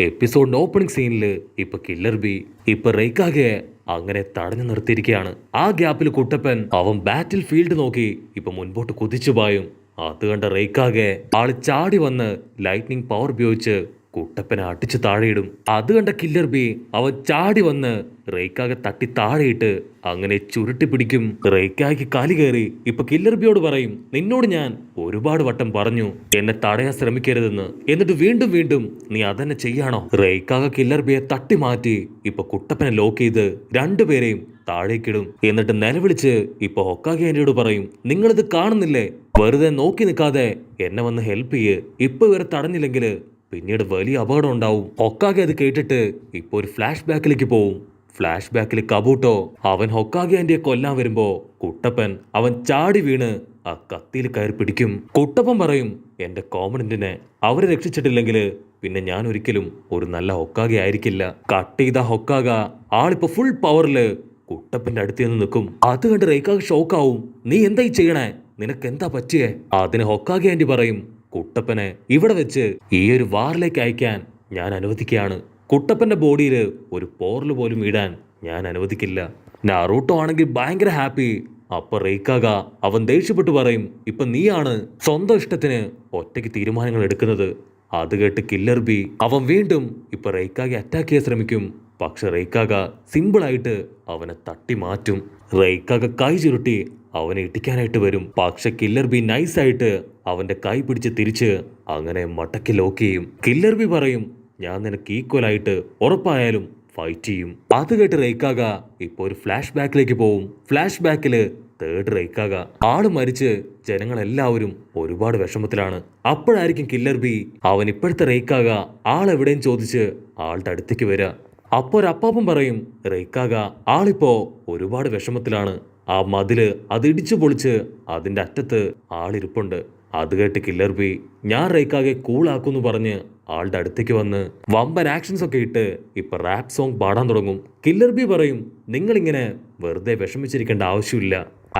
എപ്പിസോഡിന്റെ opening സീനിൽ ഇപ്പൊ killer B ഇപ്പൊ റെയ്ക്കാകെ അങ്ങനെ തടഞ്ഞു നിർത്തിയിരിക്കുകയാണ്. ആ ഗ്യാപ്പിൽ കുട്ടപ്പൻ അവൻ ബാറ്റിൽ ഫീൽഡ് നോക്കി ഇപ്പൊ മുൻപോട്ട് കുതിച്ചു പായും. അത് കണ്ട റെയ്ക്കാകെ ആള് ചാടി വന്ന് ലൈറ്റ്നിങ് പവർ ഉപയോഗിച്ച് കുട്ടപ്പനെ അടിച്ചു താഴെയിടും. അത് കണ്ട കില്ലർ ബി അവൻ ചാടി വന്ന് റെയ്ക്കാകെ തട്ടി താഴെയിട്ട് അങ്ങനെ ചുരുട്ടി പിടിക്കും. റെയ്ക്കായ്ക്ക് കാലി കയറി ഇപ്പൊ കില്ലർ ബിയോട് പറയും, നിന്നോട് ഞാൻ ഒരുപാട് വട്ടം പറഞ്ഞു എന്നെ തടയാൻ ശ്രമിക്കരുതെന്ന്, എന്നിട്ട് വീണ്ടും വീണ്ടും നീ അതന്നെ ചെയ്യാണോ? റെയ്ക്കാക കില്ലർ ബിയെ തട്ടി മാറ്റി ഇപ്പൊ കുട്ടപ്പനെ ലോക്ക് ചെയ്ത് രണ്ടുപേരെയും താഴേക്കിടും. എന്നിട്ട് നിലവിളിച്ച് ഇപ്പൊ ഹൊക്കാഗെ ആന്റിയോട് പറയും, നിങ്ങളിത് കാണുന്നില്ലേ? വെറുതെ നോക്കി നിൽക്കാതെ എന്നെ വന്ന് ഹെൽപ്പ് ചെയ്യ്. ഇപ്പൊ ഇവരെ തടഞ്ഞില്ലെങ്കിൽ പിന്നീട് വലിയ അപകടം ഉണ്ടാവും. ഹൊക്കാഗെ അത് കേട്ടിട്ട് ഇപ്പൊ ഒരു ഫ്ലാഷ് ബാക്കിലേക്ക് പോവും. ഫ്ലാഷ് ബാക്കിൽ കബൂട്ടോ അവൻ ഹൊക്കാഗെ ആന്റിയെ കൊല്ലാൻ വരുമ്പോ കുട്ടപ്പൻ അവൻ ചാടി വീണ് ആ കത്തിയിൽ കയറി പിടിക്കും. കുട്ടപ്പൻ പറയും, എന്റെ കോമണന്റിനെ അവരെ രക്ഷിച്ചിട്ടില്ലെങ്കിൽ പിന്നെ ഞാൻ ഒരിക്കലും ഒരു നല്ല ഹൊക്കാഗെ ആയിരിക്കില്ല. കട്ട് ചെയ്ത ഹൊക്കാഗ ആളിപ്പോ ഫുൾ പവറില് കുട്ടപ്പന്റെ അടുത്ത് നിന്ന് നിൽക്കും. അത് കണ്ട് റെയ്ക്കാഗ ഷോക്കാവും. നീ എന്തായി ചെയ്യണേ? നിനക്ക് എന്താ പറ്റിയേ? അതിന് ഹൊക്കാഗെ ആന്റി പറയും, കുട്ടപ്പനെ ഇവിടെ വെച്ച് ഈ ഒരു വാറിലേക്ക് അയക്കാൻ ഞാൻ അനുവദിക്കുകയാണ്. കുട്ടപ്പന്റെ ബോഡിയിൽ ഒരു പോറല് പോലും ഇടാൻ ഞാൻ അനുവദിക്കില്ല. നാറൂട്ടോ ആണെങ്കിൽ ഭയങ്കര ഹാപ്പി. അപ്പൊ റെയ്ക്കാക അവൻ ദേഷ്യപ്പെട്ടു പറയും, ഇപ്പൊ നീയാണ് സ്വന്തം ഇഷ്ടത്തിന് ഒറ്റയ്ക്ക് തീരുമാനങ്ങൾ എടുക്കുന്നത്. അത് കേട്ട് കില്ലർ ബി അവൻ വീണ്ടും ഇപ്പൊ റെയ്ക്കാഗെ അറ്റാക്ക് ചെയ്യാൻ ശ്രമിക്കും. പക്ഷെ റെയ്ക്കാക സിമ്പിളായിട്ട് അവനെ തട്ടി മാറ്റും. റെയ്ക്കാക കൈ ചുരുട്ടി അവനെ ഇടിക്കാനായിട്ട് വരും. പക്ഷെ കില്ലർ ബി നൈസായിട്ട് അവന്റെ കൈ പിടിച്ച് തിരിച്ച് അങ്ങനെ മടക്കി ലോക്ക് ചെയ്യും. കില്ലർ ബി പറയും, ഞാൻ നിനക്ക് ഈക്വൽ ആയിട്ട് ഉറപ്പായാലും ഫൈറ്റ് ചെയ്യും. അത് കേട്ട് റെയ്ക്കാക ഇപ്പൊ ഒരു ഫ്ലാഷ് ബാക്കിലേക്ക് പോവും. ഫ്ലാഷ് ബാക്കില് തേർഡ് റെയ്ക്കാക ആള് മരിച്ച് ജനങ്ങളെല്ലാവരും ഒരുപാട് വിഷമത്തിലാണ്. അപ്പോഴായിരിക്കും കില്ലർ ബി അവൻ ഇപ്പോഴത്തെ റെയ്ക്കാക ആളെവിടെയും ചോദിച്ച് ആളുടെ അടുത്തേക്ക് വരിക. അപ്പൊ ഒരു അപ്പാപ്പൻ പറയും, റെയ്ക്കാക ആളിപ്പോ ഒരുപാട് വിഷമത്തിലാണ്. ആ മതില് അത് ഇടിച്ചു പൊളിച്ച് അതിന്റെ അറ്റത്ത് ആളിരിപ്പുണ്ട്. അത് കേട്ട് കില്ലർ ബി ഞാൻ റെയ്ക്കാകെ കൂളാക്കുന്നു പറഞ്ഞ് ആളുടെ അടുത്തേക്ക് വന്ന് വമ്പൻ ആക്ഷൻസ് ഒക്കെ ഇട്ട് ഇപ്പൊ റാപ്പ് സോങ് പാടാൻ തുടങ്ങും. കില്ലർ ബി പറയും, നിങ്ങളിങ്ങനെ വെറുതെ വിഷമിച്ചിരിക്കേണ്ട ആവശ്യമില്ല.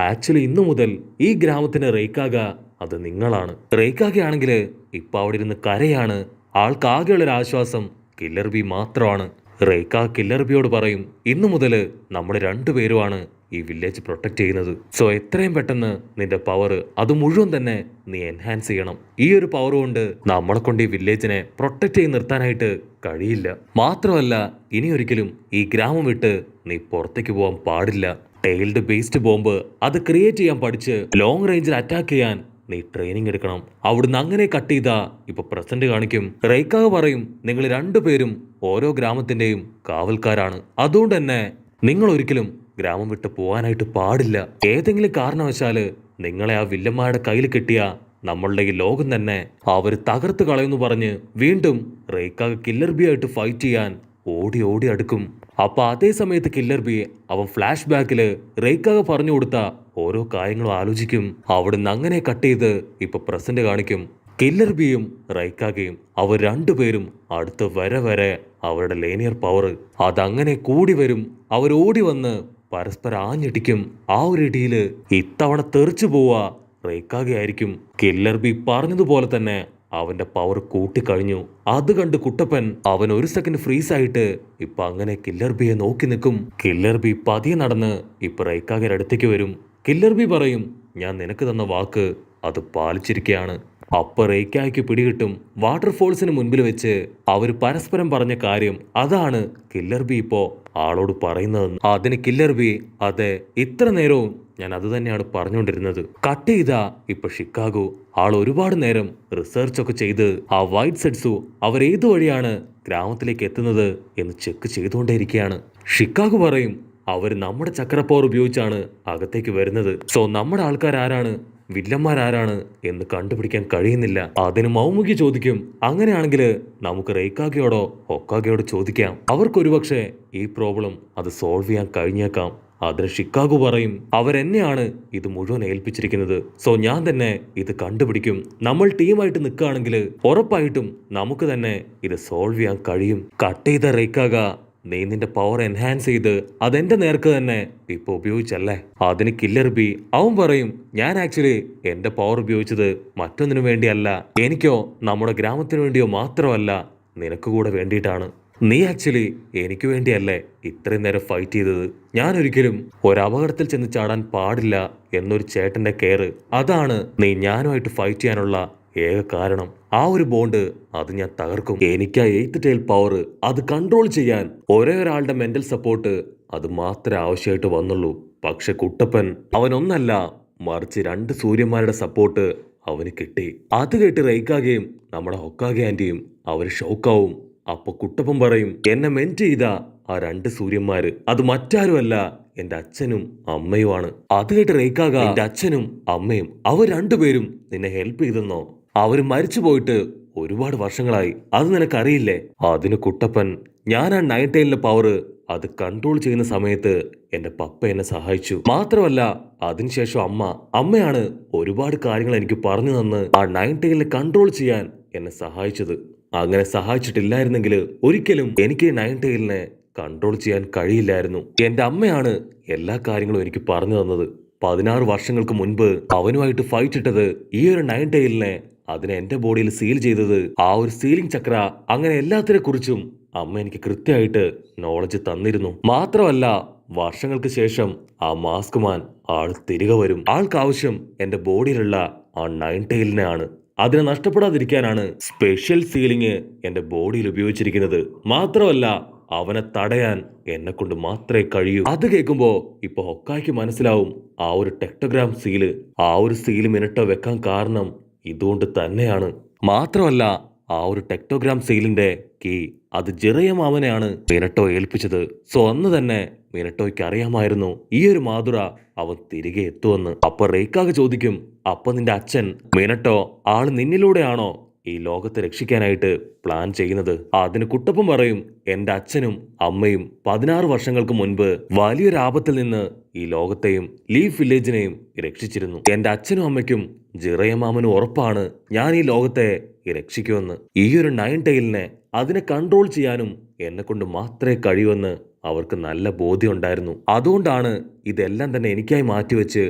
ആക്ച്വലി ഇന്നു മുതൽ ഈ ഗ്രാമത്തിന് റെയ്ക്കാക അത് നിങ്ങളാണ്. റെയ്ക്കാകെ ആണെങ്കിൽ ഇപ്പൊ അവിടെ ഇരുന്ന് കരയാണ്. ആൾക്കാകെയുള്ളൊരു ആശ്വാസം കില്ലർ ബി മാത്രമാണ്. റെയ്ക്കാക കില്ലർ ബിയോട് പറയും, ഇന്നു മുതൽ നമ്മൾ രണ്ടുപേരുമാണ് ഈ വില്ലേജ് പ്രൊട്ടക്ട് ചെയ്യുന്നത്. സോ എത്രയും പെട്ടെന്ന് നിന്റെ പവർ അത് മുഴുവൻ തന്നെ നീ എൻഹാൻസ് ചെയ്യണം. ഈ ഒരു പവർ കൊണ്ട് നമ്മളെ കൊണ്ട് ഈ വില്ലേജിനെ പ്രൊട്ടക്ട് ചെയ്ത് നിർത്താനായിട്ട് കഴിയില്ല. മാത്രമല്ല ഇനി ഒരിക്കലും ഈ ഗ്രാമം വിട്ട് നീ പുറത്തേക്ക് പോകാൻ പാടില്ല. ടെയിൽഡ് ബേസ്ഡ് ബോംബ് അത് ക്രിയേറ്റ് ചെയ്യാൻ പഠിച്ച് ലോങ് റേഞ്ചിൽ അറ്റാക്ക് ചെയ്യാൻ നീ ട്രെയിനിങ് എടുക്കണം. അവിടുന്ന് അങ്ങനെ കട്ട് ചെയ്താ ഇപ്പൊ പ്രസന്റ് കാണിക്കും. റെയ്ക്കാക പറയും, നിങ്ങൾ രണ്ടുപേരും ഓരോ ഗ്രാമത്തിന്റെയും കാവൽക്കാരാണ്. അതുകൊണ്ട് തന്നെ നിങ്ങൾ ഒരിക്കലും ഗ്രാമം വിട്ട് പോകാനായിട്ട് പാടില്ല. ഏതെങ്കിലും കാരണവശാല് നിങ്ങളെ ആ വില്ലന്മാരുടെ കയ്യിൽ കിട്ടിയ നമ്മളുടെ ഈ ലോകം തന്നെ അവര് തകർത്ത് കളയുന്നു പറഞ്ഞ് വീണ്ടും റെയ്ക്കാക കില്ലർ ബി ആയിട്ട് ഫൈറ്റ് ചെയ്യാൻ ഓടി ഓടി അടുക്കും. അപ്പൊ അതേ സമയത്ത് കില്ലർ ബി അവൻ ഫ്ലാഷ് ബാക്കില് റെയ്ക്കാക പറഞ്ഞു കൊടുത്ത ഓരോ കാര്യങ്ങളും ആലോചിക്കും. അവിടുന്ന് അങ്ങനെ കട്ട് ചെയ്ത് ഇപ്പൊ പ്രസന്റ് കാണിക്കും. കില്ലർ ബിയും റെയ്ക്കാകയും അവർ രണ്ടുപേരും അടുത്ത് വരെ അവരുടെ ലീനിയർ പവർ അതങ്ങനെ കൂടി വരും. അവരോടി വന്ന് പരസ്പരം ആഞ്ഞിടിക്കും. ആ ഒരു ഇടിയില് ഇത്തവണ തെറിച്ചു പോവാ റെയ്ക്കാകയായിരിക്കും. കില്ലർ ബി പറഞ്ഞതുപോലെ തന്നെ അവന്റെ പവർ കൂട്ടിക്കഴിഞ്ഞു. അത് കണ്ട് കുട്ടപ്പൻ അവൻ ഒരു സെക്കൻഡ് ഫ്രീസ് ആയിട്ട് ഇപ്പൊ അങ്ങനെ കില്ലർ ബിയെ നോക്കി നിൽക്കും. കില്ലർ ബി പതിയെ നടന്ന് ഇപ്പൊ റെയ്ക്കാകയുടെ അടുത്തേക്ക് വരും. കില്ലർ ബി പറയും, ഞാൻ നിനക്ക് തന്ന വാക്ക് അത് പാലിച്ചിരിക്കുകയാണ്. അപ്പൊ റെയ്ക്കായ്ക്ക് പിടികിട്ടും വാട്ടർഫോൾസിന് മുൻപിൽ വെച്ച് അവർ പരസ്പരം പറഞ്ഞ കാര്യം അതാണ് കില്ലർ ബി ഇപ്പോ ആളോട് പറയുന്നതെന്ന്. അതിന് കില്ലർ ബി അതെ, ഇത്ര നേരവും ഞാൻ അത് തന്നെയാണ് പറഞ്ഞുകൊണ്ടിരുന്നത്. കട്ട് ചെയ്താ ഇപ്പൊ ഷിക്കാഗോ ആൾ ഒരുപാട് നേരം റിസർച്ച് ഒക്കെ ചെയ്ത് ആ വൈറ്റ് സെറ്റ്സു അവരേതു വഴിയാണ് ഗ്രാമത്തിലേക്ക് എത്തുന്നത് എന്ന് ചെക്ക് ചെയ്തുകൊണ്ടേയിരിക്കുകയാണ്. ഷിക്കാഗോ പറയും, അവര് നമ്മുടെ ചക്രപ്പവർ ഉപയോഗിച്ചാണ് അകത്തേക്ക് വരുന്നത്. സോ നമ്മുടെ ആൾക്കാർ ആരാണ്, വില്ലന്മാരാരാണ് എന്ന് കണ്ടുപിടിക്കാൻ കഴിയുന്നില്ല. അതിന് മൗമുഖി ചോദിക്കും, അങ്ങനെയാണെങ്കിൽ നമുക്ക് റെയ്ക്കാഗയോടോ ഹൊക്കാഗയോടോ ചോദിക്കാം. അവർക്കൊരുപക്ഷെ ഈ പ്രോബ്ലം അത് സോൾവ് ചെയ്യാൻ കഴിഞ്ഞേക്കാം. അതിന് ഷിക്കാഗോ പറയും, അവരെന്നെയാണ് ഇത് മുഴുവൻ ഏൽപ്പിച്ചിരിക്കുന്നത്. സോ ഞാൻ തന്നെ ഇത് കണ്ടുപിടിക്കും. നമ്മൾ ടീമായിട്ട് നിൽക്കുകയാണെങ്കിൽ ഉറപ്പായിട്ടും നമുക്ക് തന്നെ ഇത് സോൾവ് ചെയ്യാൻ കഴിയും. കട്ട് ചെയ്ത റെയ്ക്കാഗ നീ നിന്റെ പവർ എൻഹാൻസ് ചെയ്ത് അതെന്റെ നേർക്ക് തന്നെ ഇപ്പൊ ഉപയോഗിച്ചല്ലേ? അതിന് കില്ലർ ബി അവൻ പറയും, ഞാൻ ആക്ച്വലി എന്റെ പവർ ഉപയോഗിച്ചത് മറ്റൊന്നിനു വേണ്ടിയല്ല. എനിക്കോ നമ്മുടെ ഗ്രാമത്തിനു വേണ്ടിയോ മാത്രമല്ല, നിനക്ക് കൂടെ വേണ്ടിയിട്ടാണ്. നീ ആക്ച്വലി എനിക്ക് വേണ്ടിയല്ലേ ഇത്രയും നേരം ഫൈറ്റ് ചെയ്തത്. ഞാൻ ഒരിക്കലും ഒരപകടത്തിൽ ചെന്ന് ചാടാൻ പാടില്ല എന്നൊരു ചേട്ടന്റെ കെയർ, അതാണ് നീ ഞാനുമായിട്ട് ഫൈറ്റ് ചെയ്യാനുള്ള ഏക കാരണം. ആ ഒരു ബോണ്ട് അത് ഞാൻ തകർക്കും. എനിക്ക് ആ എയ്ത്ത് ടൈൽ പവർ അത് കൺട്രോൾ ചെയ്യാൻ ഒരേ ഒരാളുടെ മെന്റൽ സപ്പോർട്ട് അത് മാത്രമേ ആവശ്യമായിട്ട് വന്നുള്ളൂ. പക്ഷെ കുട്ടപ്പൻ അവനൊന്നല്ല, മറിച്ച് 2 സൂര്യന്മാരുടെ സപ്പോർട്ട് അവന് കിട്ടി. അത് കേട്ട് റെയ്ക്കാകെയും നമ്മുടെ ഹൊക്കാഗെ ആന്റിയും അവര് ഷോക്കാവും. അപ്പൊ കുട്ടപ്പൻ പറയും, എന്നെ മെന്റ് ചെയ്ത ആ 2 സൂര്യന്മാര് അത് മറ്റാരുമല്ല, എന്റെ അച്ഛനും അമ്മയുമാണ്. അത് കേട്ട് റെയ്ക്കാക, എന്റെ അച്ഛനും അമ്മയും അവർ 2 പേരും നിന്നെ ഹെൽപ്പ് ചെയ്തെന്നോ? അവര് മരിച്ചു പോയിട്ട് ഒരുപാട് വർഷങ്ങളായി, അത് നിനക്കറിയില്ലേ? അതിന് കുട്ടപ്പൻ, ഞാൻ ആ 9 ടൈലിന്റെ പവർ അത് കൺട്രോൾ ചെയ്യുന്ന സമയത്ത് എന്റെ പപ്പ എന്നെ സഹായിച്ചു. മാത്രമല്ല അതിനുശേഷം അമ്മയാണ് ഒരുപാട് കാര്യങ്ങൾ എനിക്ക് പറഞ്ഞു തന്ന് ആ 9 ടൈലിനെ കൺട്രോൾ ചെയ്യാൻ എന്നെ സഹായിച്ചത്. അങ്ങനെ സഹായിച്ചിട്ടില്ലായിരുന്നെങ്കിൽ ഒരിക്കലും എനിക്ക് 9 ടൈലിനെ കൺട്രോൾ ചെയ്യാൻ കഴിയില്ലായിരുന്നു. എന്റെ അമ്മയാണ് എല്ലാ കാര്യങ്ങളും എനിക്ക് പറഞ്ഞു തന്നത്. 16 വർഷങ്ങൾക്ക് മുൻപ് അവനുമായിട്ട് ഫൈറ്റ് ഇട്ടത് ഈ ഒരു 9 ടൈലിനെ അതിനെ എന്റെ ബോഡിയിൽ സീൽ ചെയ്തത്, ആ ഒരു സീലിംഗ് ചക്ര, അങ്ങനെ എല്ലാത്തിനെ കുറിച്ചും അമ്മ എനിക്ക് കൃത്യമായിട്ട് നോളജ് തന്നിരുന്നു. മാത്രമല്ല വർഷങ്ങൾക്ക് ശേഷം ആ മാസ്ക് മാൻ ആൾ തിരികെ വരും. ആൾക്ക് ആവശ്യം എന്റെ ബോഡിയിലുള്ള ആ 9 ടൈലിനെ ആണ്. അതിനെ നഷ്ടപ്പെടാതിരിക്കാനാണ് സ്പെഷ്യൽ സീലിംഗ് എന്റെ ബോഡിയിൽ ഉപയോഗിച്ചിരിക്കുന്നത്. മാത്രമല്ല അവനെ തടയാൻ എന്നെ കൊണ്ട് മാത്രമേ കഴിയൂ. അത് കേൾക്കുമ്പോ ഇപ്പൊ ഹൊക്കായ്ക്ക് മനസ്സിലാവും, ആ ഒരു ടെക്ടോഗ്രാം സീല്, ആ ഒരു സീല് മിനട്ടോ വെക്കാൻ കാരണം ഇതുകൊണ്ട് തന്നെയാണ്. മാത്രമല്ല ആ ഒരു ടെക്ടോഗ്രാം സീലിന്റെ കീ അത് ജിറയ മാമനെയാണ് മിനട്ടോ ഏൽപ്പിച്ചത്. സോ അന്ന് തന്നെ മിനട്ടോയ്ക്ക് അറിയാമായിരുന്നു ഈ ഒരു മാതുറ അവൻ തിരികെ എത്തുമെന്ന്. അപ്പൊ റെയ്ക്കാക ചോദിക്കും, അപ്പൊ നിന്റെ അച്ഛൻ മിനട്ടോ ആള് നിന്നിലൂടെയാണോ ഈ ലോകത്തെ രക്ഷിക്കാനായിട്ട് പ്ലാൻ ചെയ്യുന്നത്? അതിന് കുട്ടപ്പൻ പറയും, എന്റെ അച്ഛനും അമ്മയും 16 വർഷങ്ങൾക്ക് മുൻപ് വലിയൊരു ആപത്തിൽ നിന്ന് ഈ ലോകത്തെയും ലീഫ് വില്ലേജിനെയും രക്ഷിച്ചിരുന്നു. എന്റെ അച്ഛനും അമ്മയ്ക്കും ജിറയ മാമനും ഉറപ്പാണ് ഞാൻ ഈ ലോകത്തെ രക്ഷിക്കുമെന്ന്. ഈ ഒരു 9 ടൈലിനെ അതിനെ കൺട്രോൾ ചെയ്യാനും എന്നെ കൊണ്ട് മാത്രമേ കഴിയുമെന്ന് അവർക്ക് നല്ല ബോധ്യം ഉണ്ടായിരുന്നു. അതുകൊണ്ടാണ് ഇതെല്ലാം തന്നെ എനിക്കായി മാറ്റിവെച്ച്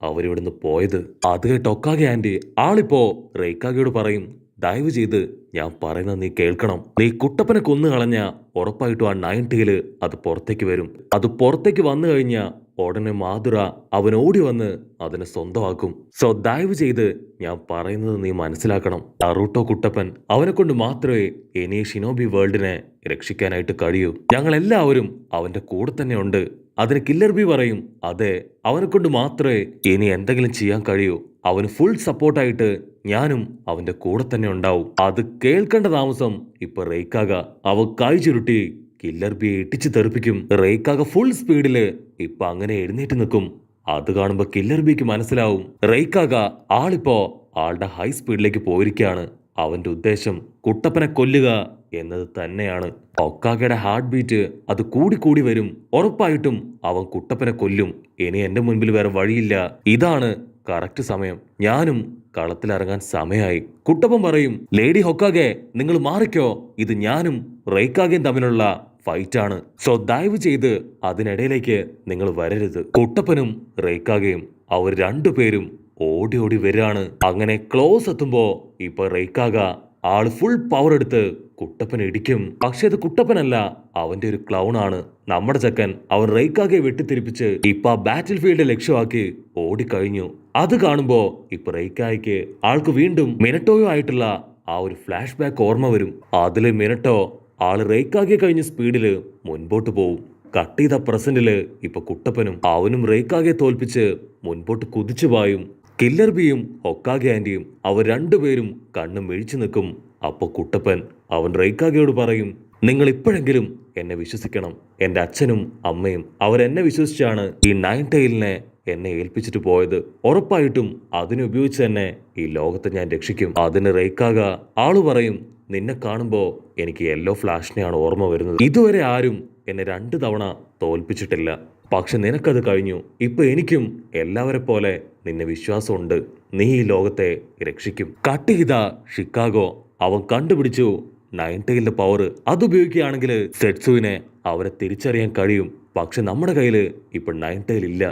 അവരിവിടുന്ന് പോയത്. അത് കേട്ട് ഹൊക്കാഗെ ആന്റി ആളിപ്പോ റെയ്ക്കാഗയോട് പറയും, ദയവ് ചെയ്ത് ഞാൻ പറയുന്നത് നീ കേൾക്കണം. നീ കുട്ടപ്പനെ കൊന്നു കളഞ്ഞ ഉറപ്പായിട്ടും ആ 9 ടൈല് അത് പുറത്തേക്ക് വരും. അത് പുറത്തേക്ക് വന്നു കഴിഞ്ഞ ഉടനെ മാതുറ അവൻ ഓടി വന്ന് അതിനെ സ്വന്തമാക്കും. സോ ദയവ് ചെയ്ത് ഞാൻ പറയുന്നത് നീ മനസ്സിലാക്കണം. നറൂട്ടോ കുട്ടപ്പൻ അവനെ കൊണ്ട് മാത്രമേ ഇനി ഷിനോബി വേൾഡിനെ രക്ഷിക്കാനായിട്ട് കഴിയൂ. ഞങ്ങൾ എല്ലാവരും അവന്റെ കൂടെ തന്നെ ഉണ്ട്. അതിന് കില്ലർ ബി പറയും, അതെ, അവനെ കൊണ്ട് മാത്രമേ ഇനി എന്തെങ്കിലും ചെയ്യാൻ കഴിയൂ. അവന് ഫുൾ സപ്പോർട്ടായിട്ട് ഞാനും അവന്റെ കൂടെ തന്നെ ഉണ്ടാവും. അത് കേൾക്കേണ്ട താമസം ഇപ്പൊ റെയ്ക്കാക അവ കൈ ചുരുട്ടി കില്ലർ ബിയെ ഇടിച്ചു തെറിപ്പിക്കും. റെയ്ക്കാക ഫുൾ സ്പീഡില് ഇപ്പൊ അങ്ങനെ എഴുന്നേറ്റ് നിൽക്കും. അത് കാണുമ്പോ കില്ലർ ബിക്ക് മനസ്സിലാവും, റെയ്ക്കാക ആളിപ്പോ ആളുടെ ഹൈ സ്പീഡിലേക്ക് പോയിരിക്കുകയാണ്. അവന്റെ ഉദ്ദേശം കുട്ടപ്പനെ കൊല്ലുക എന്നത് തന്നെയാണ്. ഒക്കാകയുടെ ഹാർട്ട് ബീറ്റ് അത് കൂടി വരും. ഉറപ്പായിട്ടും അവൻ കുട്ടപ്പനെ കൊല്ലും. ഇനി എന്റെ മുൻപിൽ വേറെ വഴിയില്ല. ഇതാണ് കറക്റ്റ് സമയം. ഞാനും കളത്തിലിറങ്ങാൻ സമയമായി. കുട്ടപ്പൻ പറയും, ലേഡി ഹൊക്കാഗെ നിങ്ങൾ മാറിക്കോ, ഇത് ഞാനും റെയ്ക്കാഗയും തമ്മിലുള്ള ഫൈറ്റ് ആണ്. സോ ദയവ് ചെയ്ത് അതിനിടയിലേക്ക് നിങ്ങൾ വരരുത്. കുട്ടപ്പനും റെയ്ക്കാഗയും അവർ 2 പേരും ഓടി ഓടി വരികയാണ്. അങ്ങനെ ക്ലോസ് എത്തുമ്പോ ഇപ്പൊ റെയ്ക്കാഗ ആള് ഫുൾ പവർ എടുത്ത് കുട്ടപ്പനെ ഇടിക്കും. പക്ഷെ അത് കുട്ടപ്പനല്ല, അവന്റെ ഒരു ക്ലൗൺ ആണ്. നമ്മുടെ ചക്കൻ അവൻ റെയ്ക്കാഗയെ വെട്ടിത്തിരിപ്പിച്ച് ഇപ്പൊ ആ ബാറ്റിൽ ഫീൽഡ് ലക്ഷ്യമാക്കി ഓടിക്കഴിഞ്ഞു. അത് കാണുമ്പോ ഇപ്പൊ റെയ്ക്കാഗയ്ക്ക് ആൾക്ക് വീണ്ടും മിനട്ടോയോ ആയിട്ടുള്ള ആ ഒരു ഫ്ലാഷ് ബാക്ക് ഓർമ്മ വരും. അതില് മിനട്ടോ ആള് റെയ്ക്കാഗയെ കഴിഞ്ഞ സ്പീഡില് മുൻപോട്ട് പോവും. കട്ട് ചെയ്ത പ്രസന്റില് ഇപ്പൊ കുട്ടപ്പനും അവനും റെയ്ക്കാഗയെ തോൽപ്പിച്ച് മുൻപോട്ട് കുതിച്ചു പായും. കില്ലർ ബിയും ഹൊക്കാഗെ ആന്റിയും അവർ 2 പേരും കണ്ണും മിഴിച്ചു നിൽക്കും. അപ്പൊ കുട്ടപ്പൻ അവൻ റെയ്ക്കാഗയോട് പറയും, നിങ്ങൾ ഇപ്പോഴെങ്കിലും എന്നെ വിശ്വസിക്കണം. എന്റെ അച്ഛനും അമ്മയും അവരെന്നെ വിശ്വസിച്ചാണ് ഈ 9 ടൈലിനെ എന്നെ ഏൽപ്പിച്ചിട്ട് പോയത്. ഉറപ്പായിട്ടും അതിനെ ഉപയോഗിച്ച് തന്നെ ഈ ലോകത്തെ ഞാൻ രക്ഷിക്കും. അതിന് റെയ്ക്കാഗ ആള് പറയും, നിന്നെ കാണുമ്പോ എനിക്ക് യെല്ലോ ഫ്ലാഷിനെയാണ് ഓർമ്മ വരുന്നത്. ഇതുവരെ ആരും എന്നെ 2 തവണ തോൽപ്പിച്ചിട്ടില്ല. പക്ഷെ നിനക്കത് കഴിഞ്ഞു. ഇപ്പൊ എനിക്കും എല്ലാവരെ പോലെ നിന്നെ വിശ്വാസമുണ്ട്. നീ ഈ ലോകത്തെ രക്ഷിക്കും. കട്ട് ചെയ്ത ഷിക്കാഗോ അവൻ കണ്ടുപിടിച്ചു 9 ടൈലിന്റെ പവർ. അതുപയോഗിക്കുകയാണെങ്കിൽ സെറ്റ്സുവിനെ അവരെ തിരിച്ചറിയാൻ കഴിയും. പക്ഷെ നമ്മുടെ കയ്യില് ഇപ്പൊ 9 ടൈൽ ഇല്ല.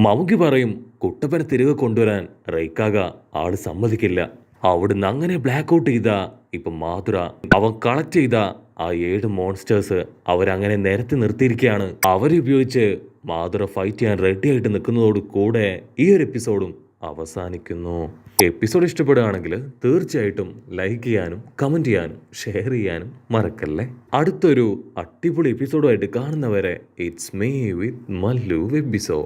മമുഗി പറയും, കുട്ടപ്പനെ തിരികെ കൊണ്ടുവരാൻ റെയ്ക്കാഗ ആള് സമ്മതിക്കില്ല. അവിടുന്ന് അങ്ങനെ ബ്ലാക്ക് ഔട്ട് ചെയ്ത ഇപ്പൊ മാതുര അവൻ കളക്ട് ചെയ്ത ആ 7 മോൺസ്റ്റേഴ്സ് അവരങ്ങനെ നിരത്തി നിർത്തിയിരിക്കുകയാണ്. അവരുപയോഗിച്ച് മാതുര ഫൈറ്റ് ചെയ്യാൻ റെഡി ആയിട്ട് നിൽക്കുന്നതോട് കൂടെ ഈ ഒരു എപ്പിസോഡും അവസാനിക്കുന്നു. എപ്പിസോഡ് ഇഷ്ടപ്പെടുകയാണെങ്കിൽ തീർച്ചയായിട്ടും ലൈക്ക് ചെയ്യാനും കമന്റ് ചെയ്യാനും ഷെയർ ചെയ്യാനും മറക്കല്ലേ. അടുത്തൊരു അടിപൊളി എപ്പിസോഡുമായിട്ട് കാണുന്നവരെ it's me with Mallu episode.